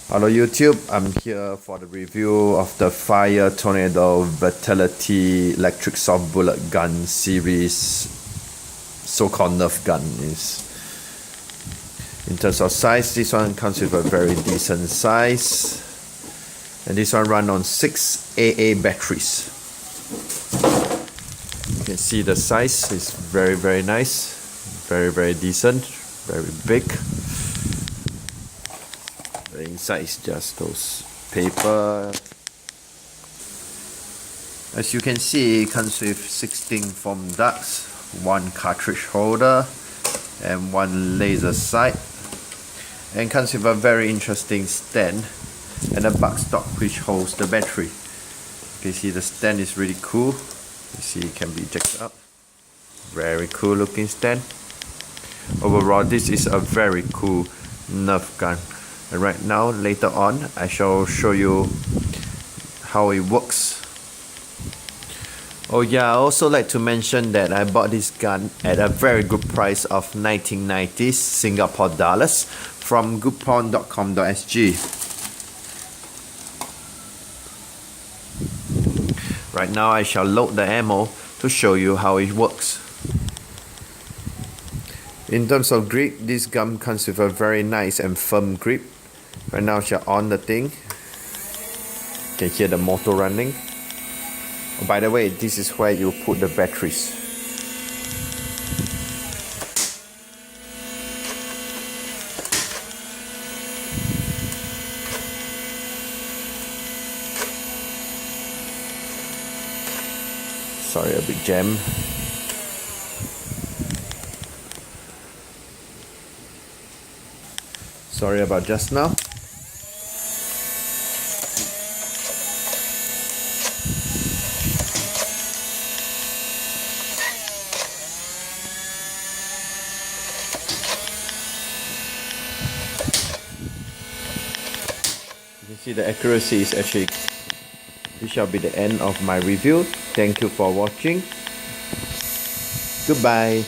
Hello YouTube, I'm here for the review of the Fire Tornado Vitality Electric Soft Bullet Gun series, so-called Nerf gun. In terms of size, this one comes with a very decent size, and this one runs on 6 AA batteries. You can see the size is very nice, very decent, very big. The inside is just those paper. As you can see, it comes with 16 foam ducts, 1 cartridge holder, and 1 laser sight. And comes with a very interesting stand and a buttstock which holds the battery. You can see the stand is really cool. You see it can be jacked up. Very cool looking stand. Overall, this is a very cool Nerf gun. And right now, later on, I shall show you how it works. Oh yeah, I also like to mention that I bought this gun at a very good price of 1990 Singapore dollars from gtoys.com.sg. Right now, I shall load the ammo to show you how it works. In terms of grip, this gun comes with a very nice and firm grip. Right now, I shall on the thing. You can hear the motor running. Oh, by the way, this is where you put the batteries. Sorry, a bit jammed. Sorry about just now. You can see the accuracy is actually. This shall be the end of my review. Thank you for watching. Goodbye.